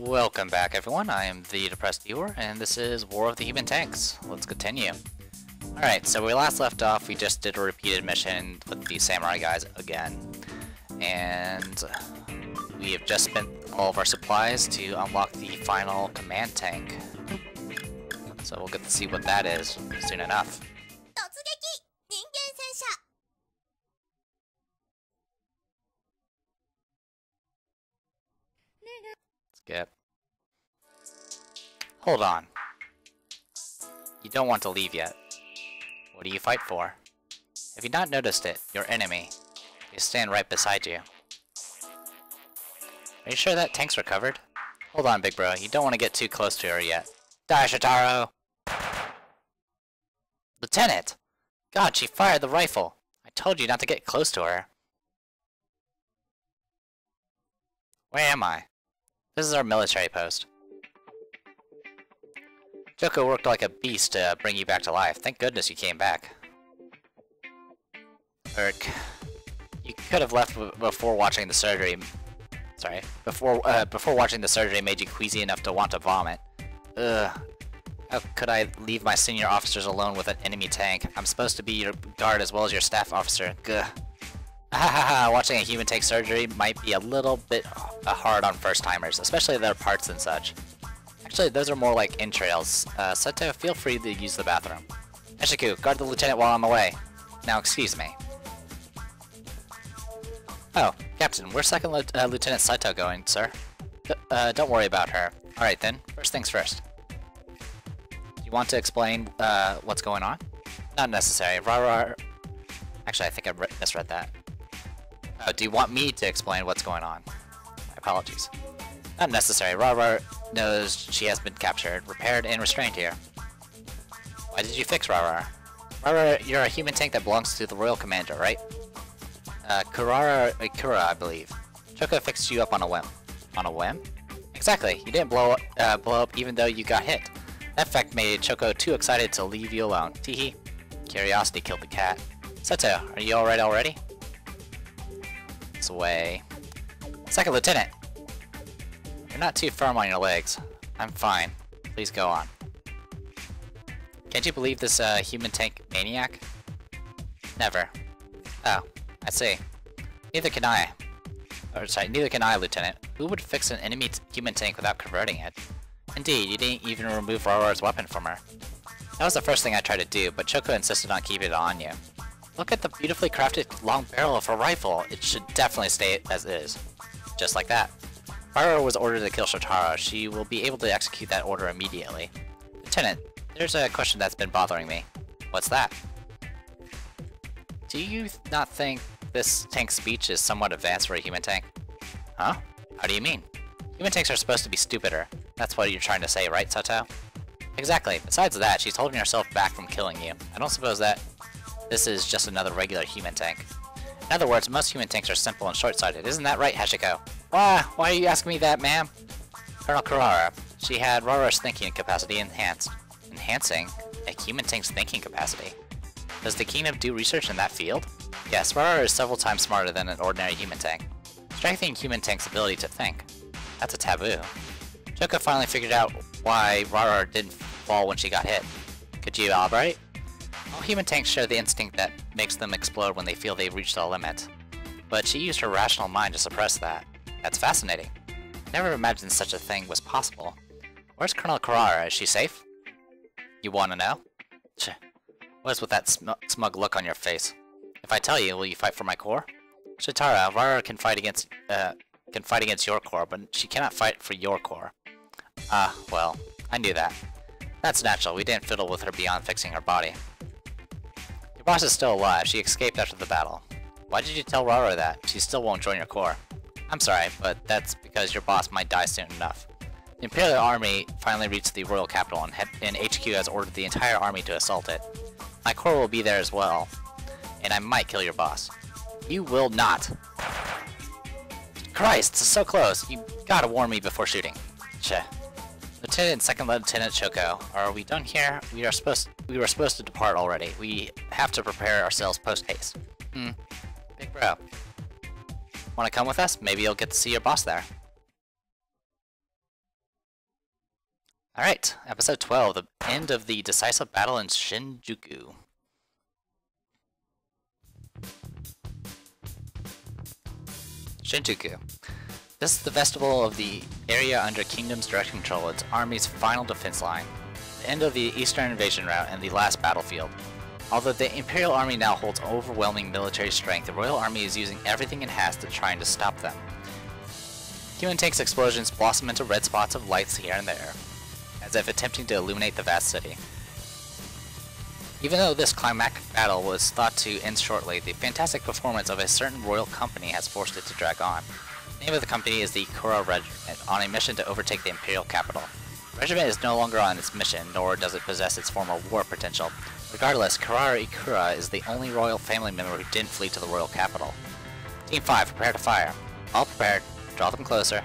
Welcome back, everyone. I am the Depressed Viewer, and this is War of the Human Tanks. Let's continue. Alright, so we last left off, we just did a repeated mission with the samurai guys again. And we have just spent all of our supplies to unlock the final command tank. So we'll get to see what that is soon enough. Skip. Hold on. You don't want to leave yet. What do you fight for? Have you not noticed it? Your enemy. They stand right beside you. Are you sure that tank's recovered? Hold on, big bro. You don't want to get too close to her yet. Die, Shotaro! Lieutenant! God, she fired the rifle! I told you not to get close to her. Where am I? This is our military post. Joko worked like a beast to bring you back to life. Thank goodness you came back. Urk. You could have left before watching the surgery. Sorry. Before watching the surgery made you queasy enough to want to vomit. Ugh. How could I leave my senior officers alone with an enemy tank? I'm supposed to be your guard as well as your staff officer. Gah. Ahahaha, watching a human take surgery might be a little bit hard on first-timers, especially their parts and such. Actually, those are more like entrails. Seto, feel free to use the bathroom. Eshiku, guard the lieutenant while I'm away. Now, excuse me. Oh, Captain, where's Second Lieutenant Saito going, sir? Don't worry about her. Alright then, first things first. Do you want to explain what's going on? Not necessary. Rara... Actually, I think I misread that. Oh, do you want me to explain what's going on? My apologies. Not necessary. Rara knows she has been captured, repaired, and restrained here. Why did you fix Rara? Rara, you're a human tank that belongs to the Royal Commander, right? Kura, I believe. Choco fixed you up on a whim. On a whim? Exactly. You didn't blow up even though you got hit. That fact made Choco too excited to leave you alone. Teehee. Curiosity killed the cat. Seto, are you alright already? It's away. Second Lieutenant! You're not too firm on your legs. I'm fine. Please go on. Can't you believe this human tank maniac? Never. Oh, I see. Neither can I. Or sorry, neither can I, Lieutenant. Who would fix an enemy human tank without converting it? Indeed, you didn't even remove Rara's weapon from her. That was the first thing I tried to do, but Choco insisted on keeping it on you. Look at the beautifully crafted long barrel of her rifle. It should definitely stay as is. Just like that. Rara was ordered to kill Shotaro. She will be able to execute that order immediately. Lieutenant, there's a question that's been bothering me. What's that? Do you not think this tank's speech is somewhat advanced for a human tank? Huh? How do you mean? Human tanks are supposed to be stupider. That's what you're trying to say, right, Sato? Exactly. Besides that, she's holding herself back from killing you. I don't suppose that this is just another regular human tank. In other words, most human tanks are simple and short-sighted. Isn't that right, Hashiko? Why are you asking me that, ma'am? Colonel Kurara. She had Rara's thinking capacity enhanced. Enhancing? A human tank's thinking capacity? Does the kingdom do research in that field? Yes, Rara is several times smarter than an ordinary human tank. Strengthening human tank's ability to think. That's a taboo. Choco finally figured out why Rara didn't fall when she got hit. Could you elaborate? All human tanks share the instinct that makes them explode when they feel they've reached the limit. But she used her rational mind to suppress that. That's fascinating. I never imagined such a thing was possible. Where's Colonel Kurara? Is she safe? You wanna know? Tch. What is with that smug look on your face? If I tell you, will you fight for my corps? Shotaro, Rara can fight against your corps, but she cannot fight for your corps. Ah, well, I knew that. That's natural. We didn't fiddle with her beyond fixing her body. Your boss is still alive. She escaped after the battle. Why did you tell Rara that? She still won't join your corps. I'm sorry, but that's because your boss might die soon enough. The Imperial Army finally reached the royal capital, and HQ has ordered the entire army to assault it. My corps will be there as well, and I might kill your boss. You will not! Christ, it's so close! You gotta warn me before shooting. Cheh. Lieutenant and Second Lieutenant Choco, are we done here? We were supposed to depart already. We have to prepare ourselves post-haste. Big bro. Wanna come with us? Maybe you'll get to see your boss there. Alright, episode 12, the end of the decisive battle in Shinjuku. Shinjuku. This is the festival of the area under Kingdom's direct control, its army's final defense line, the end of the Eastern invasion route, and the last battlefield. Although the Imperial Army now holds overwhelming military strength, the Royal Army is using everything it has to try to stop them. Human tanks explosions blossom into red spots of lights here and there, as if attempting to illuminate the vast city. Even though this climactic battle was thought to end shortly, the fantastic performance of a certain royal company has forced it to drag on. The name of the company is the Kura Regiment, on a mission to overtake the Imperial capital. The regiment is no longer on its mission, nor does it possess its former war potential. Regardless, Kurara Ikura is the only royal family member who didn't flee to the royal capital. Team 5, prepare to fire. All prepared. Draw them closer.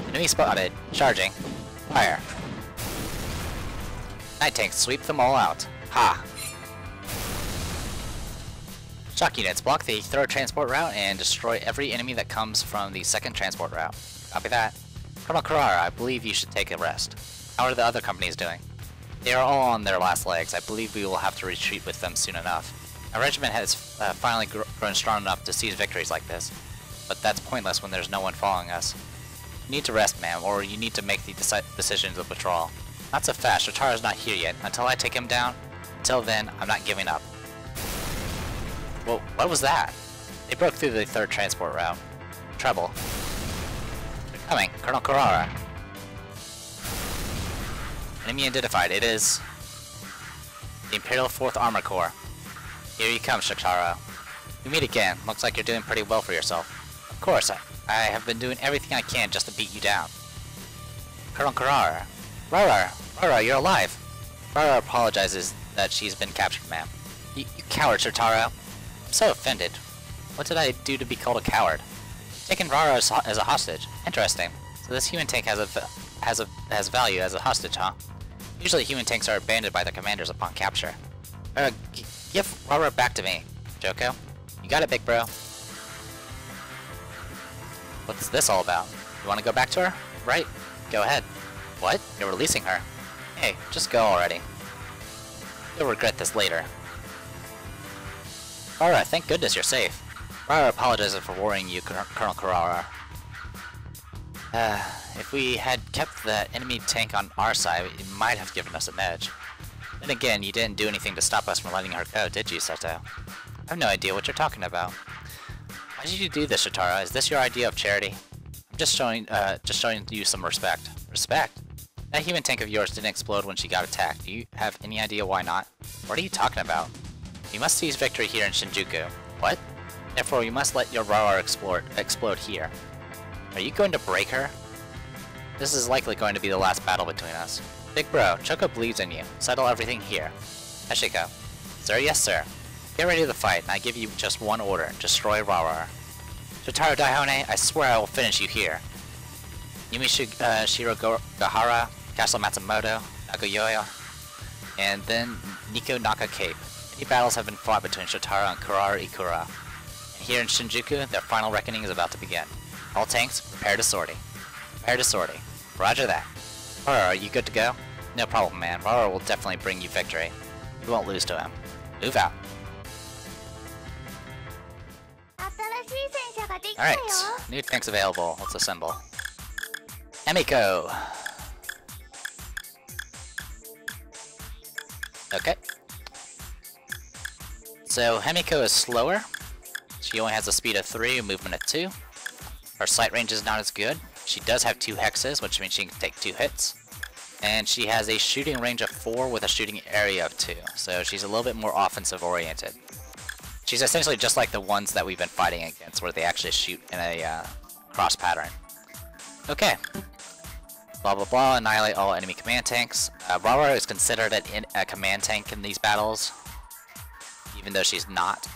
Enemy spotted. Charging. Fire. Night tanks, sweep them all out. Ha! Shock units, block the third transport route and destroy every enemy that comes from the second transport route. Copy that. Colonel Kurara, I believe you should take a rest. How are the other companies doing? They are all on their last legs. I believe we will have to retreat with them soon enough. Our regiment has finally grown strong enough to seize victories like this, but that's pointless when there's no one following us. You need to rest, ma'am, or you need to make the decision to withdraw. Not so fast, Shotara's not here yet. Until I take him down, until then, I'm not giving up. Well, what was that? They broke through the third transport route. Trouble. They're coming. Colonel Kurara. Enemy identified. It is the Imperial 4th Armor Corps. Here you come, Shotaro. We meet again. Looks like you're doing pretty well for yourself. Of course, I have been doing everything I can just to beat you down. Colonel Kurara. Rara, you're alive. Rara apologizes that she's been captured, ma'am. You coward, Shotaro. I'm so offended. What did I do to be called a coward? Taken Rara as a hostage. Interesting. So this human tank has value as a hostage, huh? Usually human tanks are abandoned by their commanders upon capture. Give Rara back to me, Joko. You got it, big bro. What's this all about? You want to go back to her? Right. Go ahead. What? You're releasing her? Hey, just go already. You'll regret this later. Rara, thank goodness you're safe. Rara apologizes for worrying you, Colonel Kurara. If we had kept the enemy tank on our side, it might have given us an edge. Then again, you didn't do anything to stop us from letting her go, did you, Seto? I have no idea what you're talking about. Why did you do this, Shotaro? Is this your idea of charity? I'm just showing you some respect. Respect? That human tank of yours didn't explode when she got attacked. Do you have any idea why not? What are you talking about? You must seize victory here in Shinjuku. What? Therefore, you must let your Rara explode here. Are you going to break her? This is likely going to be the last battle between us. Big bro, Choco believes in you. Settle everything here. Hashiko. Sir, yes sir. Get ready to fight, and I give you just one order. Destroy Rara. Shotaro Daihone, I swear I will finish you here. Yumi Shirogahara, Castle Matsumoto, Nagoya, and then Nico Naka Cape. Many battles have been fought between Shotaro and Kurara Ikura. And here in Shinjuku, their final reckoning is about to begin. All tanks, prepare to sortie. Prepare to sortie. Roger that. Rara, are you good to go? No problem, man. Rara will definitely bring you victory. You won't lose to him. Move out. Alright, new tanks available. Let's assemble. Himiko! Okay. So, Himiko is slower. She only has a speed of 3, a movement of 2. Her sight range is not as good. She does have 2 hexes, which means she can take 2 hits. And she has a shooting range of 4 with a shooting area of 2. So she's a little bit more offensive oriented. She's essentially just like the ones that we've been fighting against, where they actually shoot in a cross pattern. Okay. Blah blah blah, annihilate all enemy command tanks. Rara is considered a command tank in these battles, even though she's not.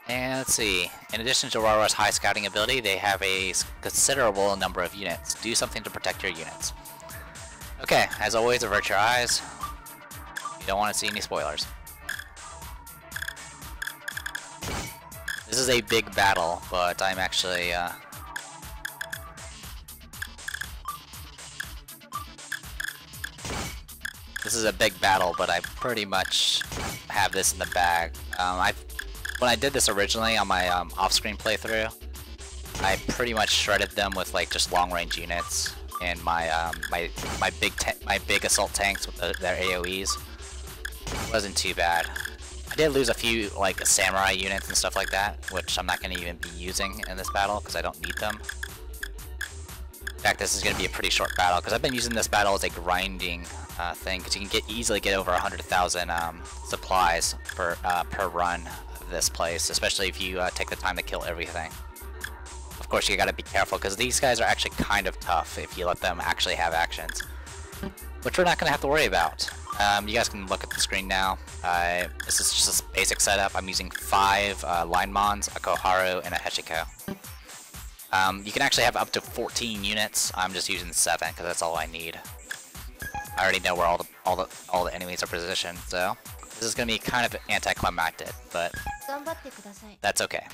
And let's see, in addition to Rara's high scouting ability, they have a considerable number of units. Do something to protect your units. Okay, as always, avert your eyes. You don't want to see any spoilers. This is a big battle, but I'm actually, This is a big battle, but I pretty much have this in the bag. When I did this originally on my off-screen playthrough, I pretty much shredded them with like just long-range units and my my big assault tanks with their AOE's. Wasn't too bad. I did lose a few like samurai units and stuff like that, which I'm not going to even be using in this battle because I don't need them. In fact, this is going to be a pretty short battle because I've been using this battle as a grinding thing because you can easily get over 100,000 supplies per run of this place, especially if you take the time to kill everything. Of course, you got to be careful because these guys are actually kind of tough if you let them actually have actions, which we're not going to have to worry about. You guys can look at the screen now. This is just a basic setup. I'm using 5 Line Mons, a Koharu, and a Hechiko. You can actually have up to 14 units. I'm just using 7 because that's all I need. I already know where all the enemies are positioned, so this is gonna be kind of anticlimactic, but that's okay.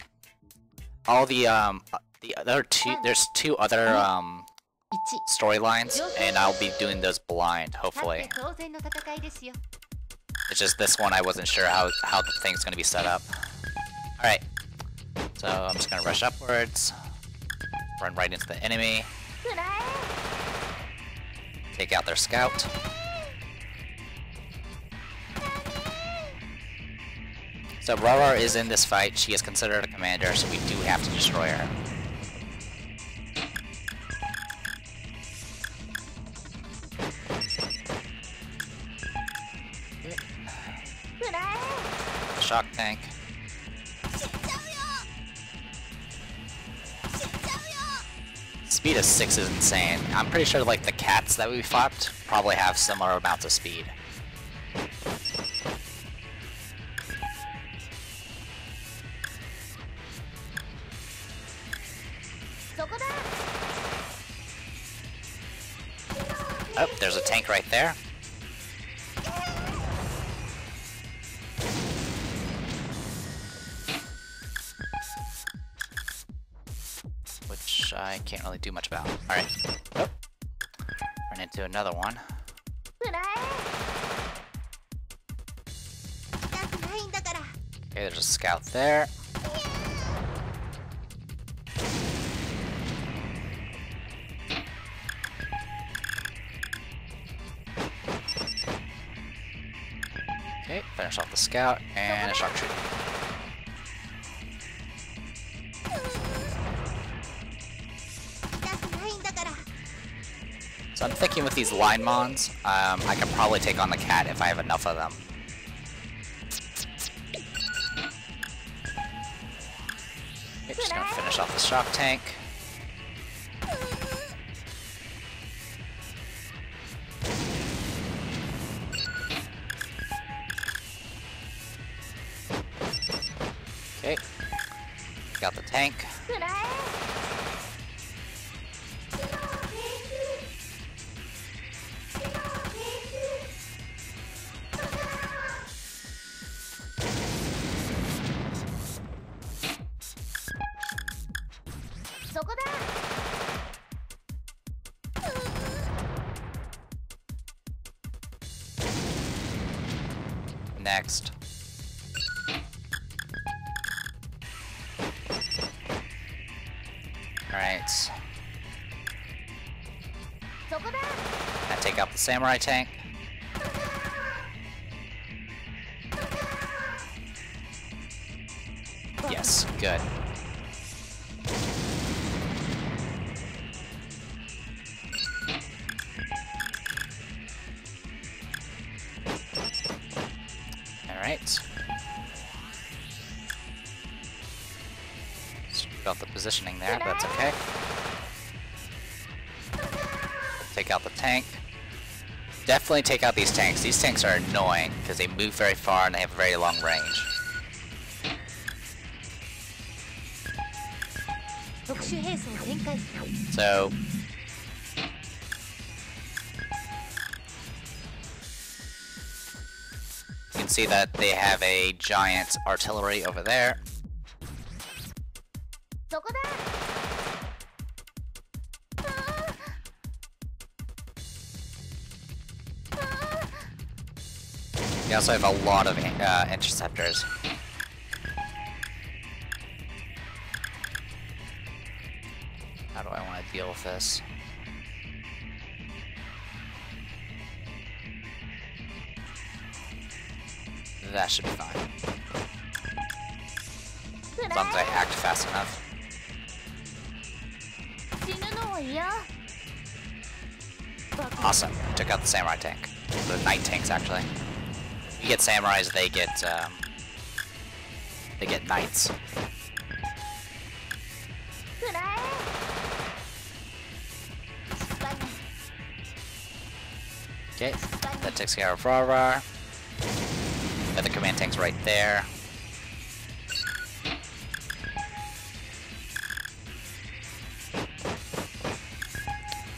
All the other there's 2 other storylines, and I'll be doing those blind, hopefully. It's just this one I wasn't sure how the thing's gonna be set up. Alright, so I'm just gonna rush upwards, run right into the enemy, take out their scout. So Rarar is in this fight. She is considered a commander, so we do have to destroy her. Shock tank. Speed of 6 is insane. I'm pretty sure like the cats that we fought probably have similar amounts of speed. Oh, there's a tank right there. Which I can't really do much about. Alright. Oh. Run into another one. Okay, there's a scout there. Okay, finish off the scout and a shock trooper. So I'm thinking with these Line Mons, I can probably take on the cat if I have enough of them. Okay, just gonna finish off the shock tank. Okay, got the tank. Next. Alright. I take out the samurai tank. Yes, good. Alright. Got the positioning there, but that's okay. Take out the tank. Definitely take out these tanks. These tanks are annoying because they move very far and they have a very long range. So you can see that they have a giant artillery over there. We also have a lot of interceptors. How do I want to deal with this? That should be fine. As long as I act fast enough. Awesome. Took out the samurai tank. The knight tanks, actually. You get samurais, they get knights. Okay, that takes care of Rarar. Got the command tank's right there.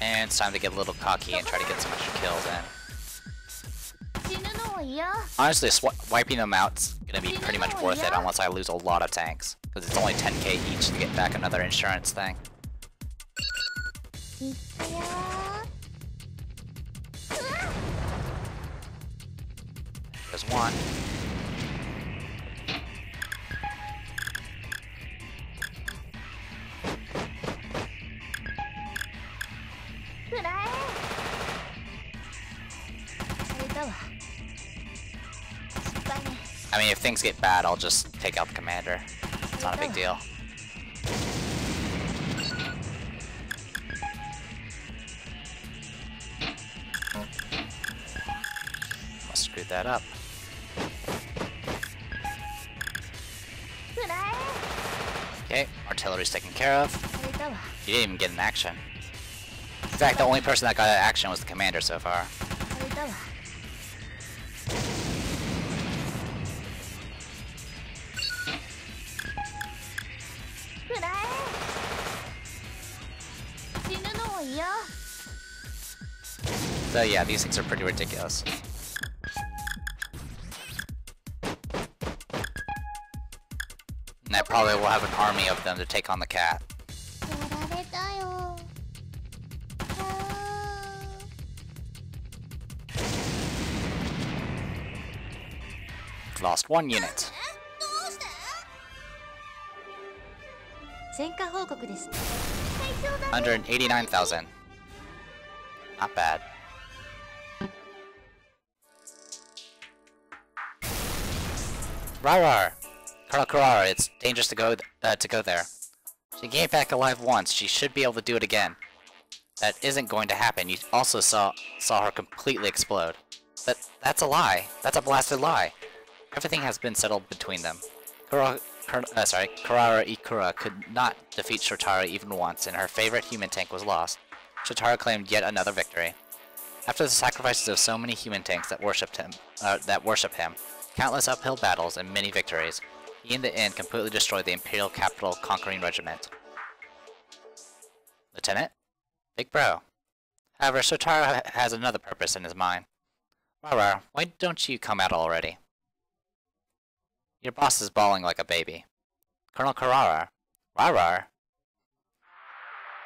And it's time to get a little cocky and try to get some extra kills in. Honestly, wiping them out's gonna be pretty much worth it unless I lose a lot of tanks. Because it's only 10k each to get back another insurance thing. There's one. I mean, if things get bad, I'll just take out the commander. It's not a big deal. Must screw that up. Okay, artillery's taken care of. You didn't even get an action. In fact, the only person that got an action was the commander so far. So yeah, these things are pretty ridiculous. And I probably will have an army of them to take on the cat. Lost one unit. 189,000. Not bad. Rarar! Colonel Kurara, it's dangerous to go there. She came back alive once, she should be able to do it again. That isn't going to happen. You also saw her completely explode. That's a lie. That's a blasted lie. Everything has been settled between them. Kurara Ikura could not defeat Shotaro even once, and her favorite human tank was lost. Shotaro claimed yet another victory. After the sacrifices of so many human tanks that worship him, countless uphill battles and many victories, he in the end completely destroyed the Imperial Capital Conquering Regiment. Lieutenant? Big bro. However, Shotaro has another purpose in his mind. Rarar, why don't you come out already? Your boss is bawling like a baby. Colonel Kurara. Rarar?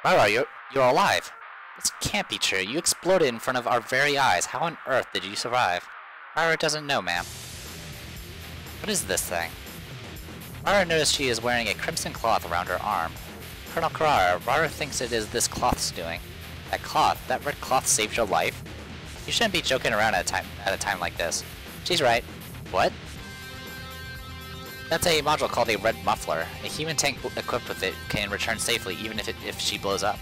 Rarar, you're alive. This can't be true. You exploded in front of our very eyes. How on earth did you survive? Rarar doesn't know, ma'am. What is this thing? Rarar noticed she is wearing a crimson cloth around her arm. Colonel Kurara, Rarar thinks it is this cloth's doing. That cloth? That red cloth saved your life? You shouldn't be joking around at a time like this. She's right. What? That's a module called a red muffler. A human tank equipped with it can return safely even if she blows up.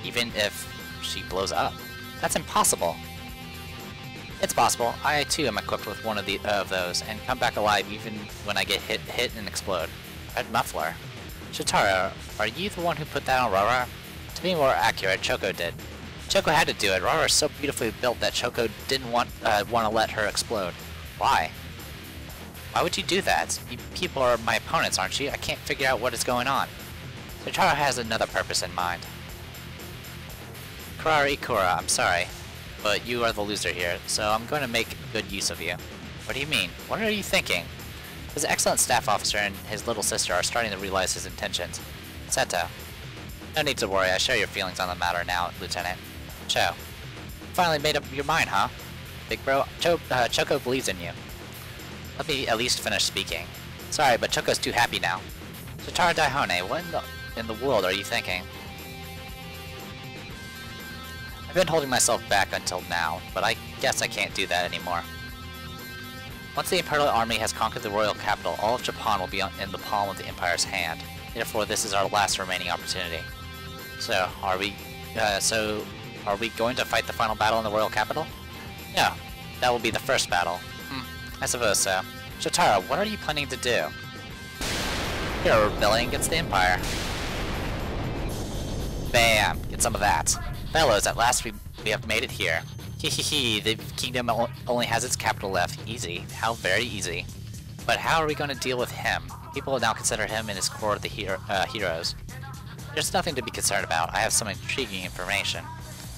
Even if she blows up? That's impossible. It's possible. I too am equipped with one of those, and come back alive even when I get hit and explode. Red muffler. Shotaro, are you the one who put that on Rarar? To be more accurate, Choco did. Choco had to do it. Rarar is so beautifully built that Choco didn't want to let her explode. Why? Why would you do that? You people are my opponents, aren't you? I can't figure out what is going on. Shotaro has another purpose in mind. Kurara Ikura, I'm sorry, but you are the loser here, so I'm going to make good use of you. What do you mean? What are you thinking? His excellent staff officer and his little sister are starting to realize his intentions. Seto. No need to worry, I share your feelings on the matter now, Lieutenant. Cho. Finally made up your mind, huh? Big bro, Choco believes in you. Let me at least finish speaking. Sorry, but Choco's too happy now. Shotaro Daihone, what in the world are you thinking? I've been holding myself back until now, but I guess I can't do that anymore. Once the Imperial Army has conquered the royal capital, all of Japan will be in the palm of the Empire's hand. Therefore, this is our last remaining opportunity. So, are we going to fight the final battle in the royal capital? No, that will be the first battle. I suppose so. Shotaro, what are you planning to do? You're rebelling against the Empire. Bam! Get some of that. Fellows, at last we have made it here. Hehehe, the kingdom only has its capital left. Easy. How very easy. But how are we going to deal with him? People will now consider him in his core of the heroes. There's nothing to be concerned about. I have some intriguing information.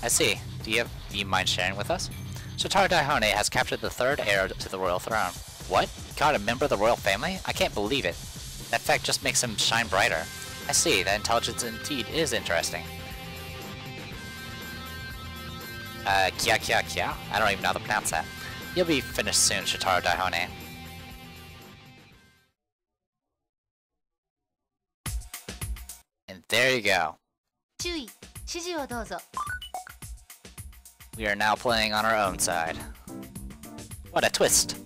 I see. Do you mind sharing with us? Shotaro Daihone has captured the third heir to the royal throne. What? He caught a member of the royal family? I can't believe it. That fact just makes him shine brighter. I see. That intelligence indeed is interesting. Kia? I don't even know how to pronounce that. You'll be finished soon, Shotaro Daihone. And there you go. We are now playing on our own side. What a twist!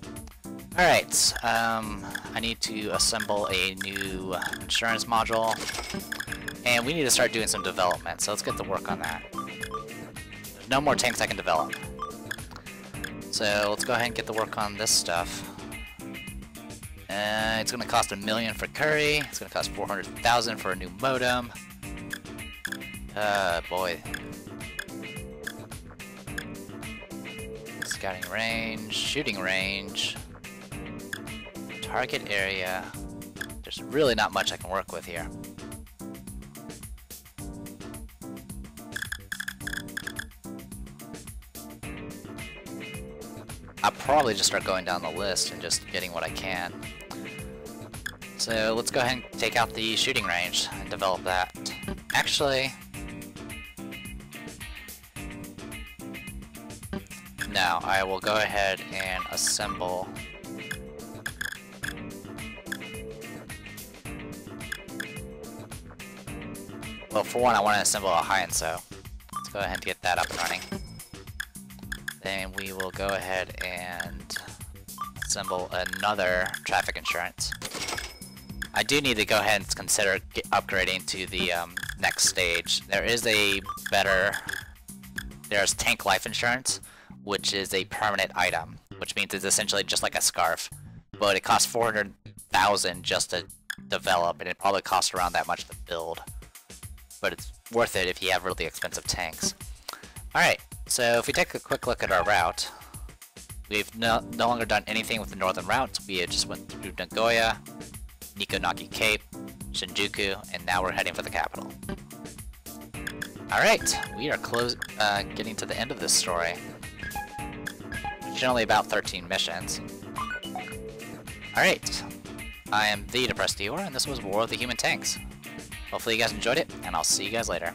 Alright, I need to assemble a new insurance module. And we need to start doing some development, so let's get to work on that. There's no more tanks I can develop. So let's go ahead and get to work on this stuff. It's gonna cost $1 million for Curry, it's gonna cost $400,000 for a new modem. Boy. Scouting range, shooting range, target area. There's really not much I can work with here. I'll probably just start going down the list and just getting what I can. So let's go ahead and take out the shooting range and develop that. Actually, no, I will go ahead and assemble well, for one, I want to assemble a Heinso. Let's go ahead and get that up and running. Then we will go ahead and assemble another traffic insurance. I do need to go ahead and consider upgrading to the next stage. There's tank life insurance, which is a permanent item, which means it's essentially just like a scarf, but it costs $400,000 just to develop, and it probably costs around that much to build. But it's worth it if you have really expensive tanks. Alright, so if we take a quick look at our route, we've no longer done anything with the northern route. We just went through Nagoya, Nikonaki Cape, Shinjuku, and now we're heading for the capital. Alright, we are getting to the end of this story. It's only about 13 missions. Alright, I am the Depressed Eeyore, and this was War of the Human Tanks. Hopefully you guys enjoyed it, and I'll see you guys later.